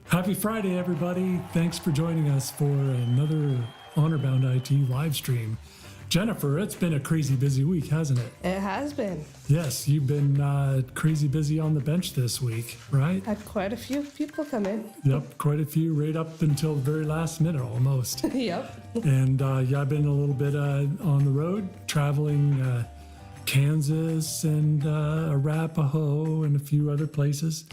Happy Friday, everybody. Thanks for joining us for another Honor-Bound IT live stream. Jennifer, it's been a crazy busy week, hasn't it? It has been. Yes, you've been crazy busy on the bench this week, right? Had quite a few people come in. Yep, quite a few right up until the very last minute almost. Yep. And yeah, I've been a little bit on the road, traveling Kansas and Arapahoe and a few other places.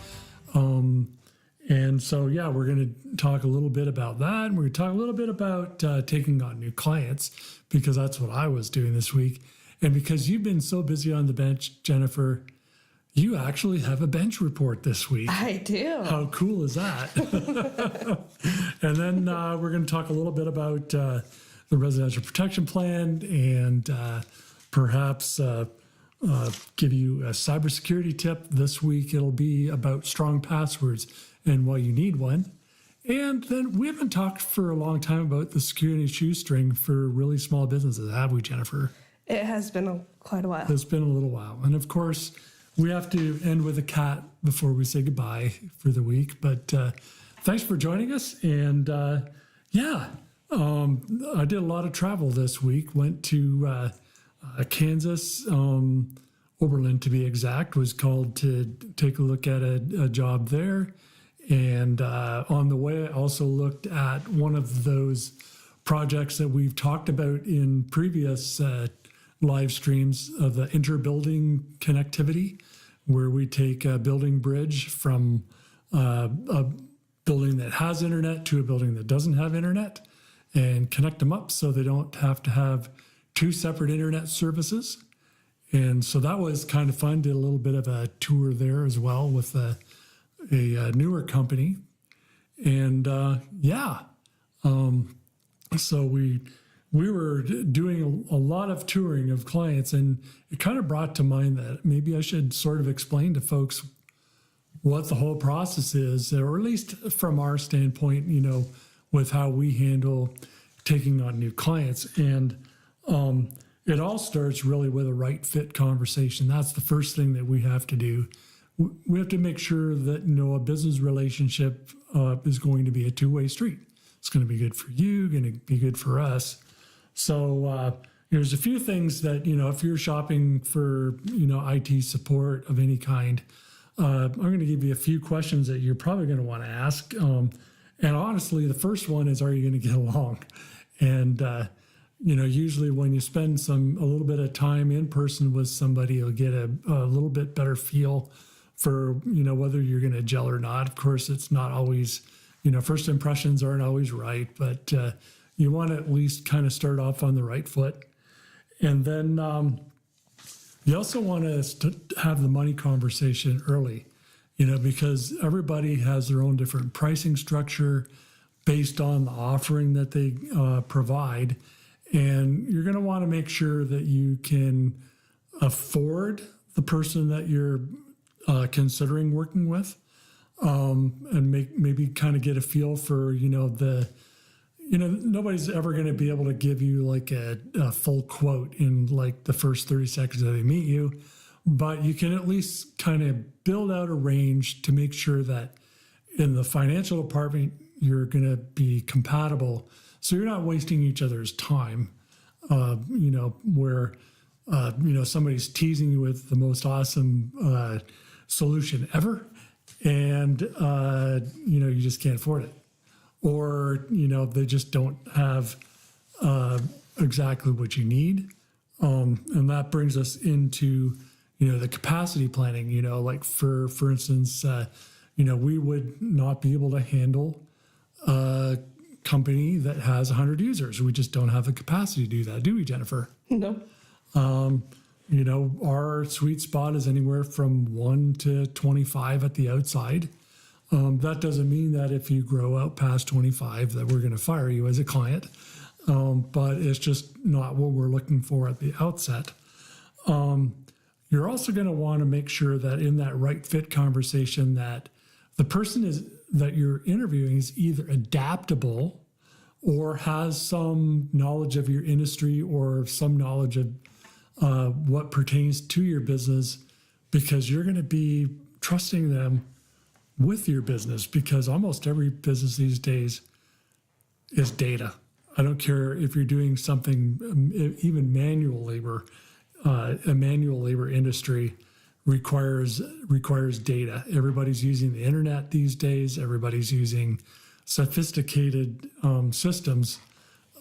And so, yeah, we're going to talk a little bit about that. And we're going to talk a little bit about taking on new clients, because that's what I was doing this week. And because you've been so busy on the bench, Jennifer, you actually have a bench report this week. I do. How cool is that? And then we're going to talk a little bit about the residential protection plan and perhaps give you a cybersecurity tip. This week it'll be about strong passwords and why you need one. And then we haven't talked for a long time about the security shoestring for really small businesses, have we, Jennifer? It has been quite a while. It's been a little while. And of course, we have to end with a cat before we say goodbye for the week. But thanks for joining us. And yeah, I did a lot of travel this week. Went to Kansas, Oberlin to be exact, was called to take a look at a job there. And on the way, I also looked at one of those projects that we've talked about in previous live streams of the inter-building connectivity, where we take a building bridge from a building that has internet to a building that doesn't have internet and connect them up so they don't have to have two separate internet services. And so that was kind of fun. Did a little bit of a tour there as well with a newer company. And yeah, so we were doing a lot of touring of clients, and it kind of brought to mind that maybe I should sort of explain to folks what the whole process is, or at least from our standpoint, you know, with how we handle taking on new clients. And it all starts really with a right fit conversation. That's the first thing that we have to do. We have to make sure that, you know, a business relationship is going to be a two-way street. It's going to be good for you, going to be good for us. So there's a few things that, you know, if you're shopping for, you know, IT support of any kind, I'm going to give you a few questions that you're probably going to want to ask. And honestly, the first one is, are you going to get along? And, you know, usually when you spend a little bit of time in person with somebody, you'll get a little bit better feel for, you know, whether you're going to gel or not. Of course, it's not always, you know, first impressions aren't always right, but you want to at least kind of start off on the right foot. And then you also want to have the money conversation early, you know, because everybody has their own different pricing structure based on the offering that they provide. And you're going to want to make sure that you can afford the person that you're considering working with, and maybe kind of get a feel for, you know, nobody's ever going to be able to give you like a full quote in like the first 30 seconds that they meet you, but you can at least kind of build out a range to make sure that in the financial department, you're going to be compatible. So you're not wasting each other's time, you know, where, you know, somebody's teasing you with the most awesome solution ever, and, you know, you just can't afford it. Or, you know, they just don't have exactly what you need. And that brings us into, you know, the capacity planning, you know, like for instance, you know, we would not be able to handle a company that has 100 users. We just don't have the capacity to do that, do we, Jennifer? No. You know, our sweet spot is anywhere from 1 to 25 at the outside. That doesn't mean that if you grow out past 25 that we're going to fire you as a client, but it's just not what we're looking for at the outset. You're also going to want to make sure that in that right fit conversation that the person that you're interviewing is either adaptable or has some knowledge of your industry or some knowledge of what pertains to your business, because you're going to be trusting them with your business, because almost every business these days is data. I don't care if you're doing something, even manual labor. A manual labor industry requires data. Everybody's using the internet these days. Everybody's using sophisticated systems,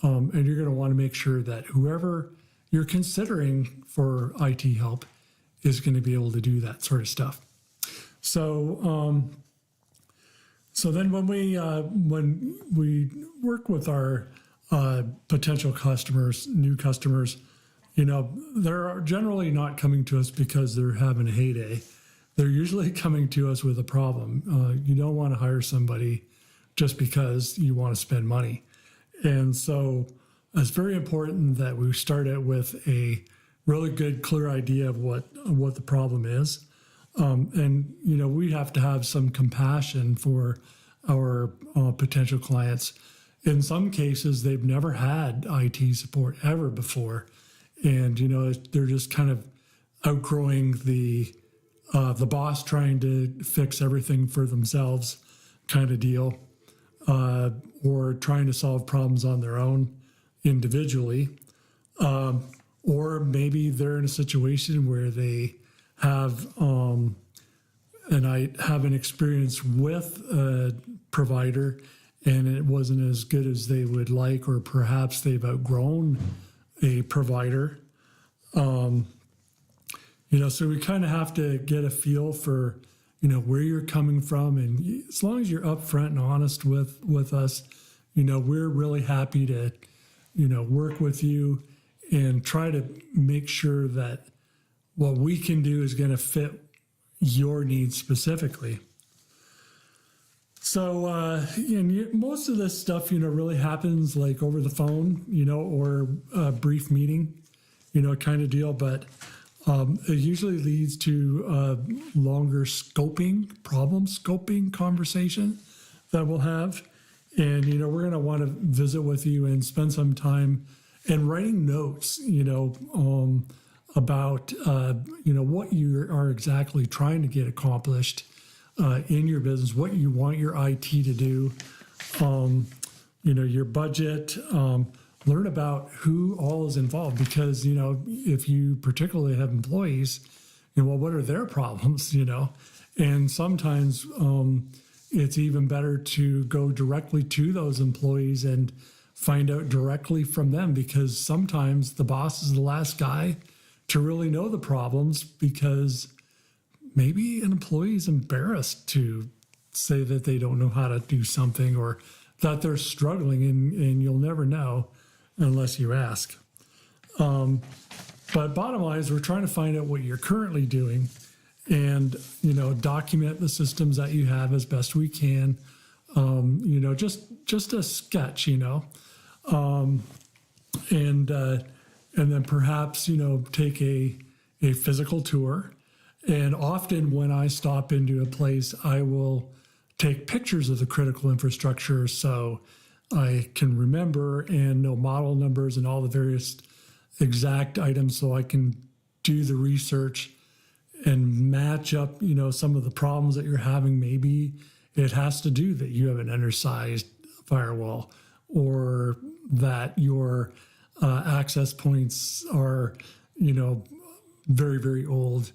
and you're going to want to make sure that whoever you're considering for IT help is going to be able to do that sort of stuff. So, so then when we work with our potential customers, new customers, they're generally not coming to us because they're having a heyday. They're usually coming to us with a problem. You don't want to hire somebody just because you want to spend money. And so it's very important that we start out with a really good, clear idea of what the problem is. And, we have to have some compassion for our potential clients. In some cases, they've never had IT support ever before. And, they're just kind of outgrowing the boss trying to fix everything for themselves kind of deal, or trying to solve problems on their own individually. Or maybe they're in a situation where they have an experience with a provider and it wasn't as good as they would like, or perhaps they've outgrown a provider. So we kind of have to get a feel for, where you're coming from. And as long as you're upfront and honest with us, we're really happy to, work with you and try to make sure that what we can do is going to fit your needs specifically. So, most of this stuff, really happens like over the phone, or a brief meeting, kind of deal. But it usually leads to longer problem scoping conversation that we'll have. And, we're going to want to visit with you and spend some time and writing notes, about, what you are exactly trying to get accomplished in your business, what you want your IT to do, your budget, learn about who all is involved, because, if you particularly have employees, what are their problems, and sometimes it's even better to go directly to those employees and find out directly from them, because sometimes the boss is the last guy to really know the problems, because maybe an employee is embarrassed to say that they don't know how to do something, or that they're struggling, and you'll never know unless you ask. But bottom line is we're trying to find out what you're currently doing and, document the systems that you have as best we can. Just a sketch, and then perhaps, take a physical tour. And often when I stop into a place, I will take pictures of the critical infrastructure so I can remember and know model numbers and all the various exact items, so I can do the research and match up, some of the problems that you're having. Maybe it has to do that you have an undersized firewall, or that your access points are, very, very old.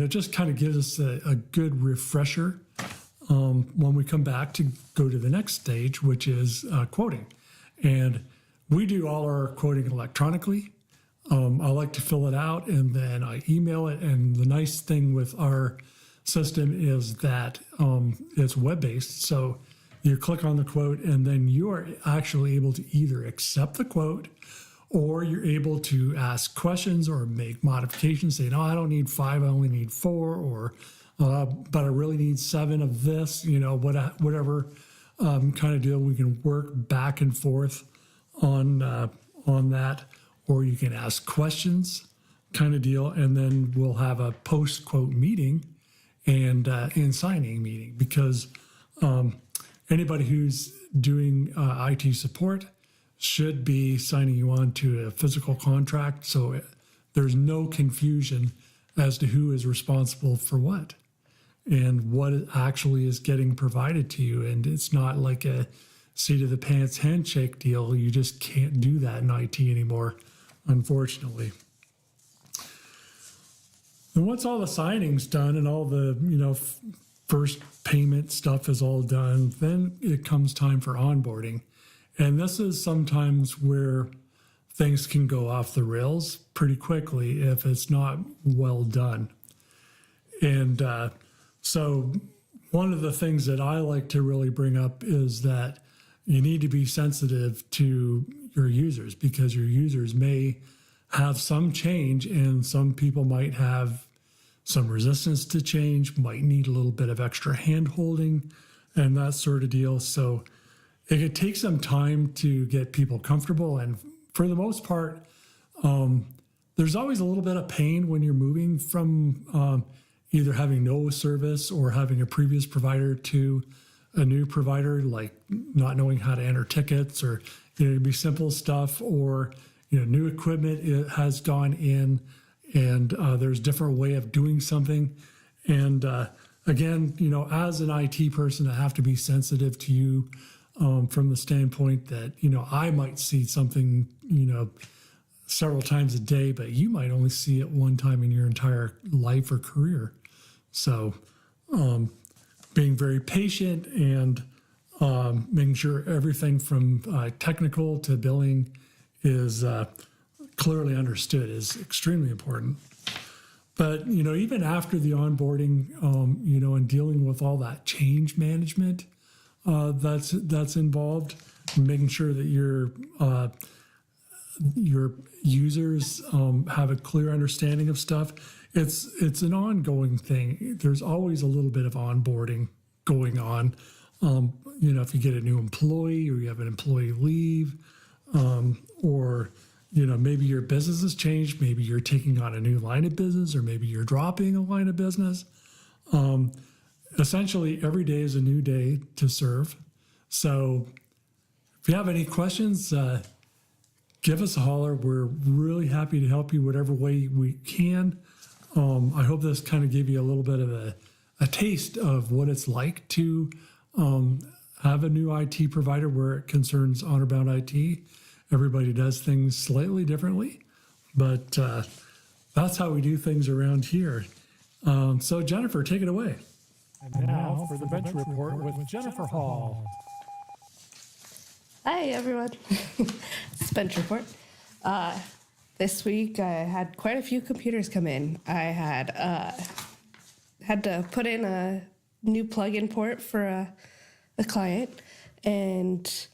Just kind of gives us a good refresher when we come back to go to the next stage, which is quoting. And we do all our quoting electronically. I like to fill it out and then I email it. And the nice thing with our system is that it's web-based. So you click on the quote and then you are actually able to either accept the quote, or you're able to ask questions or make modifications, say, no, I don't need 5, I only need 4, or but I really need 7 of this, whatever kind of deal. We can work back and forth on that, or you can ask questions kind of deal, and then we'll have a post-quote meeting and signing meeting, because anybody who's doing IT support should be signing you on to a physical contract, so there's no confusion as to who is responsible for what. and what actually is getting provided to you. And it's not like a seat of the pants handshake deal. You just can't do that in IT anymore, unfortunately. And once all the signing's done and all the, first payment stuff is all done, then it comes time for onboarding. And this is sometimes where things can go off the rails pretty quickly if it's not well done. And so one of the things that I like to really bring up is that you need to be sensitive to your users, because your users may have some change, and some people might have some resistance to change, might need a little bit of extra hand holding and that sort of deal. So it could take some time to get people comfortable. And for the most part, there's always a little bit of pain when you're moving from either having no service or having a previous provider to a new provider, like not knowing how to enter tickets, or it could be simple stuff, or new equipment it has gone in, and there's a different way of doing something. And again, as an IT person, I have to be sensitive to you from the standpoint that I might see something several times a day, but you might only see it one time in your entire life or career. So being very patient and making sure everything from technical to billing is clearly understood is extremely important. But, even after the onboarding, and dealing with all that change management that's involved, making sure that your users have a clear understanding of stuff. It's an ongoing thing. There's always a little bit of onboarding going on. If you get a new employee, or you have an employee leave, or maybe your business has changed, maybe you're taking on a new line of business, or maybe you're dropping a line of business. Essentially, every day is a new day to serve. So if you have any questions, give us a holler. We're really happy to help you whatever way we can. I hope this kind of gave you a little bit of a taste of what it's like to have a new IT provider where it concerns honor-bound IT. Everybody does things slightly differently, but that's how we do things around here. So Jennifer, take it away. And now for the Bench Report with Jennifer Hall. Hi, everyone. It's Bench Report. This week, I had quite a few computers come in. I had to put in a new plug-in port for a client, and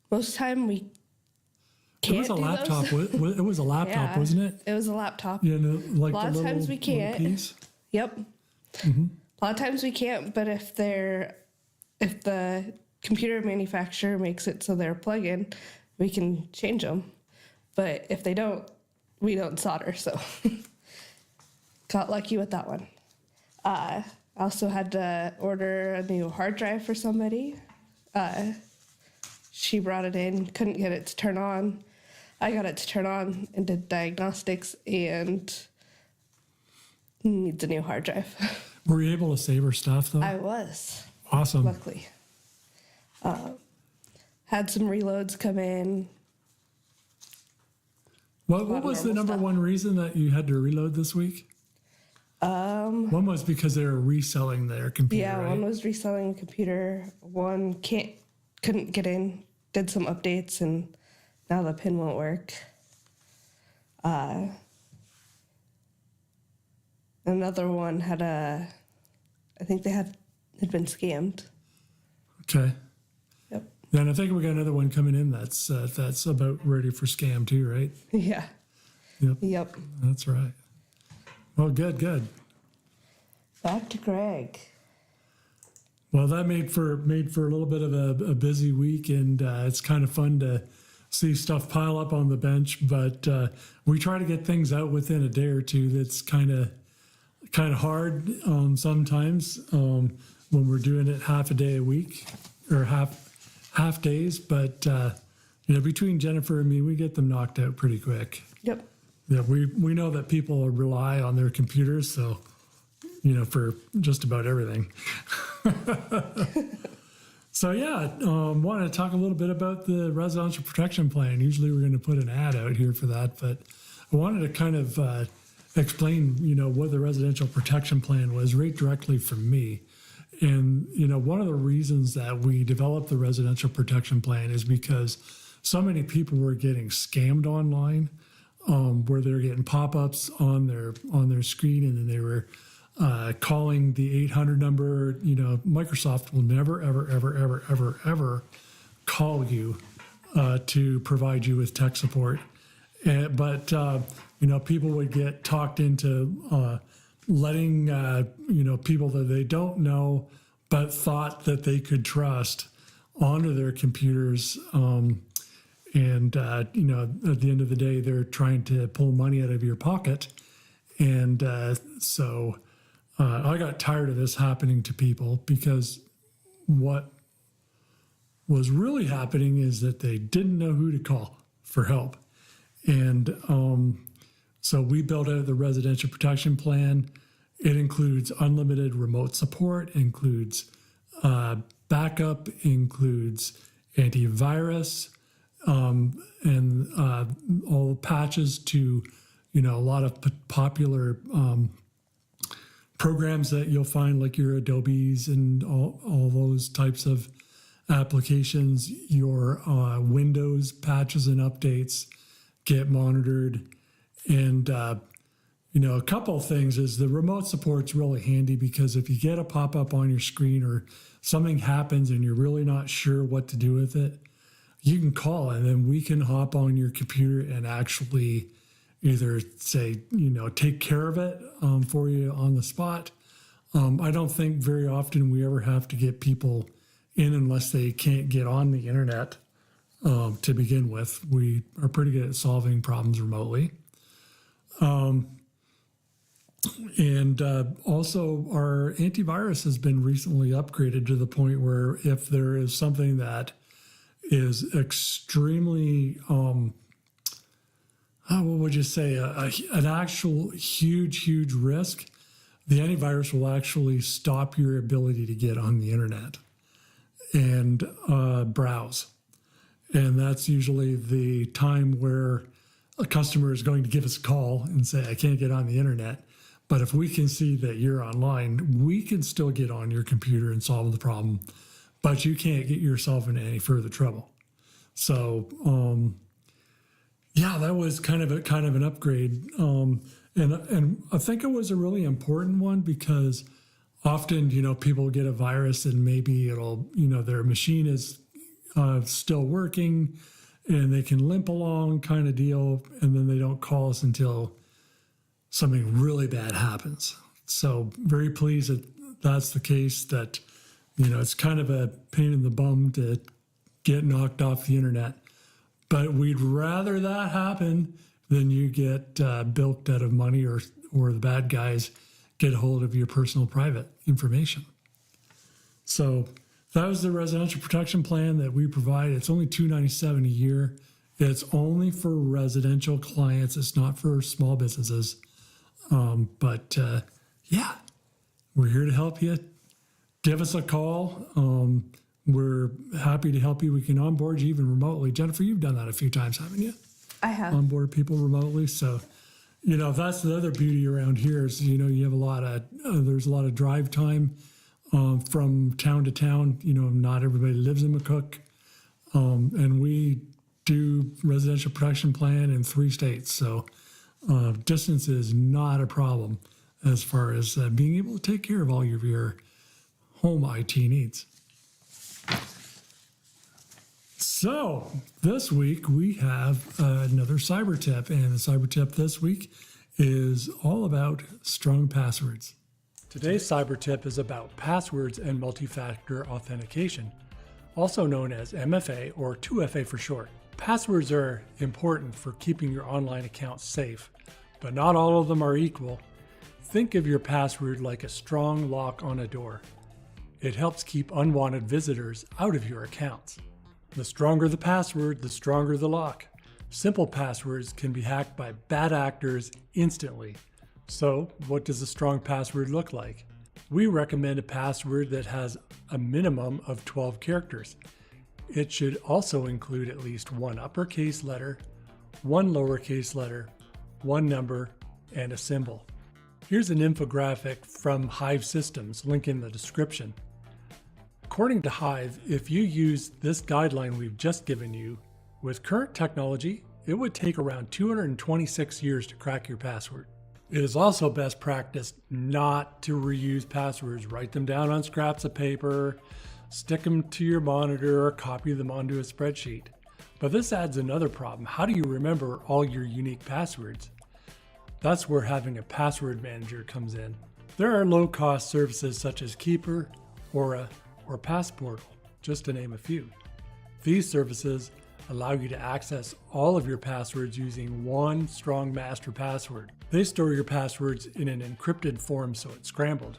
most time we can't It was a do laptop. those. It was a laptop, Yeah, wasn't it? It was a laptop. Like A lot the of little, times we can't. little piece. Yep. A lot of times we can't, but if the computer manufacturer makes it so they're plug-in, we can change them. But if they don't, we don't solder. So got lucky with that one. I also had to order a new hard drive for somebody. She brought it in, couldn't get it to turn on. I got it to turn on and did diagnostics, and needs a new hard drive. Were you able to save her stuff though? I was, Awesome. luckily. Had some reloads come in. What was the normal number stuff. one reason that you had to reload this week? One was because they were reselling their computer. Yeah, right? one was reselling a computer. One couldn't get in. Did some updates, and now the pin won't work. Another one I think they had been scammed. Okay. Yep. Then I think we got another one coming in that's about ready for scam too, right? Yeah. Yep. That's right. Well, good. Back to Greg. Well, that made for a little bit of a busy week, and it's kind of fun to see stuff pile up on the bench. But we try to get things out within a day or two. That's kind of hard sometimes when we're doing it half a day a week or half days. But between Jennifer and me, we get them knocked out pretty quick. Yep. Yeah, we know that people rely on their computers, so for just about everything. So yeah, wanted to talk a little bit about the residential protection plan. Usually we're going to put an ad out here for that, but I wanted to kind of explain, what the residential protection plan was right directly from me. And, one of the reasons that we developed the residential protection plan is because so many people were getting scammed online, where they're getting pop-ups on their screen, and then they were calling the 800 number. Microsoft will never, ever, ever, ever, ever, ever call you to provide you with tech support. But people would get talked into letting, people that they don't know but thought that they could trust onto their computers. At the end of the day, they're trying to pull money out of your pocket. And so I got tired of this happening to people, because what was really happening is that they didn't know who to call for help. And so we built out the residential protection plan. It includes unlimited remote support, includes backup, includes antivirus, and all patches to, a lot of popular programs that you'll find, like your Adobes and all those types of applications. Your Windows patches and updates get monitored. And, a couple of things is the remote support's really handy, because if you get a pop-up on your screen or something happens and you're really not sure what to do with it, you can call, and then we can hop on your computer and actually either say, take care of it for you on the spot. I don't think very often we ever have to get people in unless they can't get on the internet to begin with. We are pretty good at solving problems remotely. And also our antivirus has been recently upgraded to the point where if there is something that is extremely, what would you say, an actual huge risk, the antivirus will actually stop your ability to get on the internet and browse. And that's usually the time where a customer is going to give us a call and say, I can't get on the internet. But if we can see that you're online, we can still get on your computer and solve the problem, but you can't get yourself into any further trouble. So, that was kind of an upgrade. And I think it was a really important one, because often, people get a virus and maybe it'll, their machine is still working and they can limp along kind of deal. And then they don't call us until something really bad happens. So very pleased that that's the case, that, it's kind of a pain in the bum to get knocked off the internet, but we'd rather that happen than you get bilked out of money, or the bad guys get a hold of your personal private information. So that was the residential protection plan that we provide. It's only $297 a year. It's only for residential clients. It's not for small businesses. We're here to help you. Give us a call. We're happy to help you. We can onboard you even remotely. Jennifer, you've done that a few times, haven't you? I have. Onboard people remotely. So, that's the other beauty around here is, you have there's a lot of drive time from town to town. Not everybody lives in McCook. And we do residential protection plan in 3 states. So distance is not a problem as far as being able to take care of all of your home IT needs. So this week we have another cyber tip, and the cyber tip this week is all about strong passwords. Today's cyber tip is about passwords and multi-factor authentication, also known as MFA or 2FA for short. Passwords are important for keeping your online accounts safe, but not all of them are equal. Think of your password like a strong lock on a door. It helps keep unwanted visitors out of your accounts. The stronger the password, the stronger the lock. Simple passwords can be hacked by bad actors instantly, So, what does a strong password look like? We recommend a password that has a minimum of 12 characters. It should also include at least one uppercase letter, one lowercase letter, one number, and a symbol. Here's an infographic from Hive Systems, link in the description. According to Hive, if you use this guideline we've just given you, with current technology, it would take around 226 years to crack your password. It is also best practice not to reuse passwords. Write them down on scraps of paper, stick them to your monitor, or copy them onto a spreadsheet. But this adds another problem. How do you remember all your unique passwords? That's where having a password manager comes in. There are low-cost services such as Keeper, Aura, or Passportal, just to name a few. These services allow you to access all of your passwords using one strong master password. They store your passwords in an encrypted form so it's scrambled.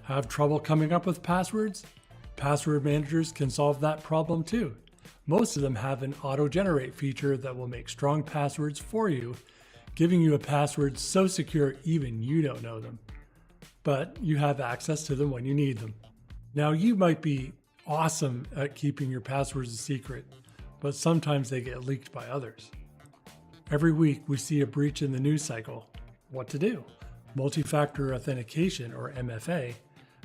Have trouble coming up with passwords? Password managers can solve that problem too. Most of them have an auto-generate feature that will make strong passwords for you, giving you a password so secure even you don't know them. But you have access to them when you need them. Now, you might be awesome at keeping your passwords a secret, but sometimes they get leaked by others. Every week we see a breach in the news cycle. What to do? Multi-factor authentication, or MFA,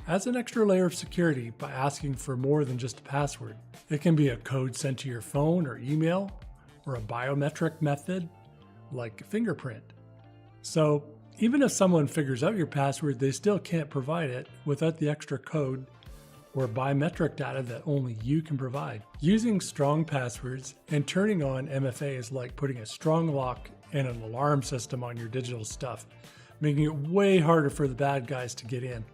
adds an extra layer of security by asking for more than just a password. It can be a code sent to your phone or email, or a biometric method like fingerprint. So even if someone figures out your password, they still can't provide it without the extra code or biometric data that only you can provide. Using strong passwords and turning on MFA is like putting a strong lock and an alarm system on your digital stuff, making it way harder for the bad guys to get in.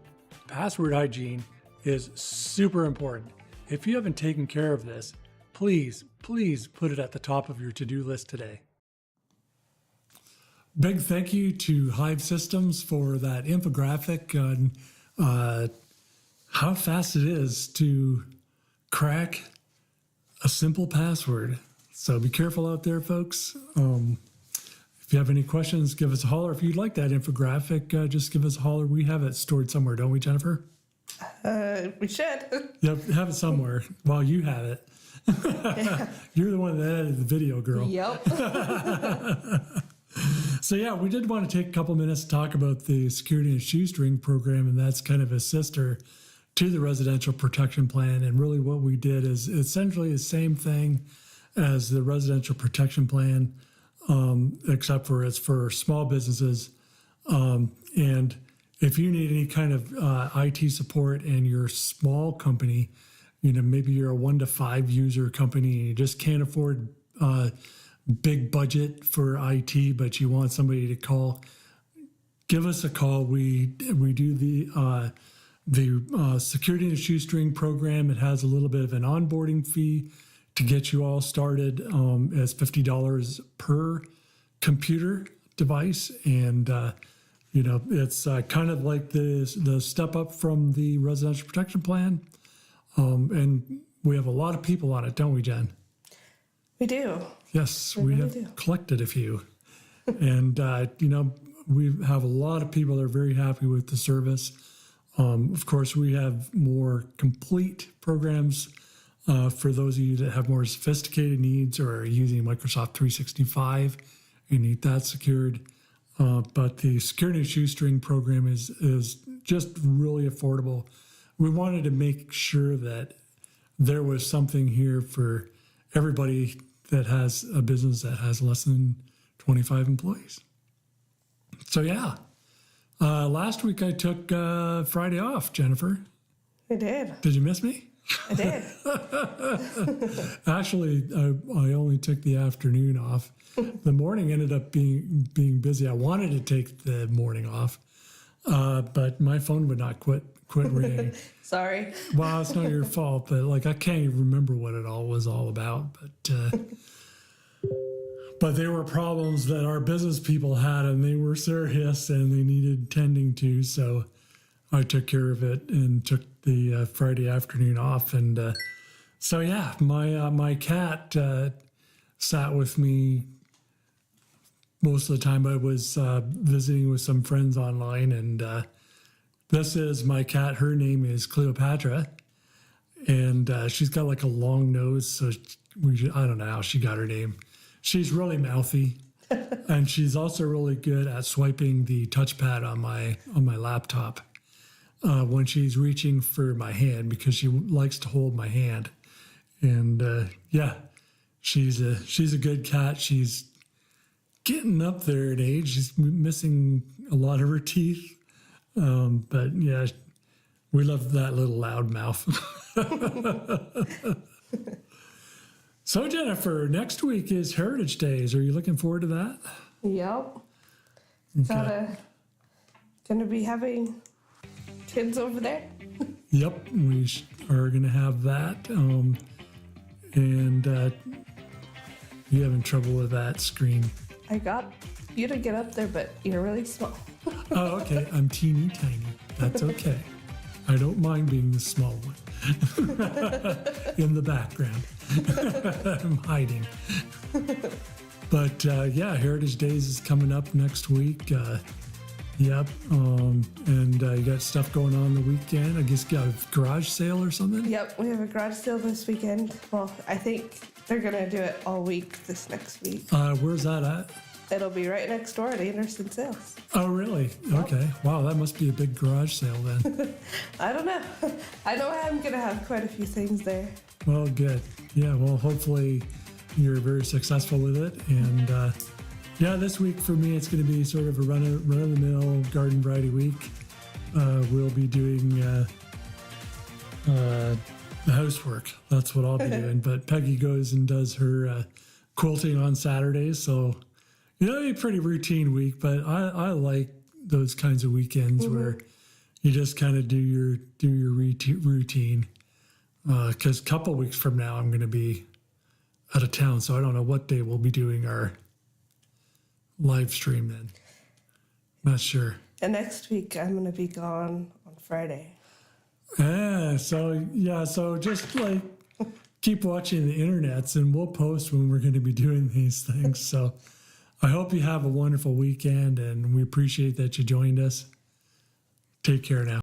Password hygiene is super important. If you haven't taken care of this, please put it at the top of your to-do list today. Big thank you to Hive Systems for that infographic on how fast it is to crack a simple password. So be careful out there, folks. If you have any questions, give us a holler. If you'd like that infographic, just give us a holler. We have it stored somewhere, don't we, Jennifer? We should. Yep, have it somewhere. Well, you have it. You're the one that edited the video, girl. Yep. So yeah, we did want to take a couple minutes to talk about the Security and Shoestring program, and that's kind of a sister to the Residential Protection Plan. And really what we did is essentially the same thing as the Residential Protection Plan, except for it's for small businesses. And if you need any kind of IT support in your small company, maybe you're a 1 to 5 user company and you just can't afford big budget for IT, but you want somebody to call, give us a call. We do the Security and Shoestring program. It has a little bit of an onboarding fee to get you all started. It's $50 per computer device, and it's kind of like the step up from the Residential Protection Plan. And we have a lot of people on it, don't we, Jen? We do. Yes, We we really have do. collected a few. And, we have a lot of people that are very happy with the service. Of course, we have more complete programs for those of you that have more sophisticated needs or are using Microsoft 365 and need that secured. But the Security and Shoestring program is just really affordable. We wanted to make sure that there was something here for everybody that has a business that has less than 25 employees. So yeah, last week I took Friday off, Jennifer. We did. Did you miss me? I did. Actually, I only took the afternoon off. The morning ended up being busy. I wanted to take the morning off, but my phone would not quit ringing. Sorry. Well, it's not your fault, but I can't even remember what it all was all about. But there were problems that our business people had, and they were serious, and they needed tending to. So I took care of it and took the Friday afternoon off. And so yeah, my cat sat with me most of the time I was visiting with some friends online, and this is my cat. Her name is Cleopatra, and she's got like a long nose. So I don't know how she got her name. She's really mouthy, and she's also really good at swiping the touchpad on my laptop when she's reaching for my hand, because she likes to hold my hand. And yeah, she's a good cat. She's getting up there in age. She's missing a lot of her teeth. But yeah, we love that little loud mouth. So Jennifer, next week is Heritage Days. Are you looking forward to that? Yep. Gonna be having kids over there. Yep, we are going to have that. And you having trouble with that screen? I got you to get up there, but you're really small. Oh, okay. I'm teeny tiny. That's okay. I don't mind being the small one in the background. I'm hiding. But yeah, Heritage Days is coming up next week. Yep. And you got stuff going on the weekend. I guess you got a garage sale or something? Yep, we have a garage sale this weekend. Well, I think they're gonna do it all week this next week. Where's that at? It'll be right next door at Anderson Sales. Oh, really? Okay. Wow, that must be a big garage sale then. I don't know. I know I'm gonna have quite a few things there. Well, good. Yeah, well, hopefully you're very successful with it. And yeah, this week for me, it's going to be sort of a run-of-the-mill garden variety week. We'll be doing the housework. That's what I'll be doing. But Peggy goes and does her quilting on Saturdays. So, you know, it'll be a pretty routine week. But I like those kinds of weekends where you just kind of do your routine. Because a couple weeks from now, I'm going to be out of town. So I don't know what day we'll be doing our live stream then. Not sure. And next week I'm gonna be gone on Friday. So just like keep watching the internets, and we'll post when we're going to be doing these things. So I hope you have a wonderful weekend, and we appreciate that you joined us. Take care now.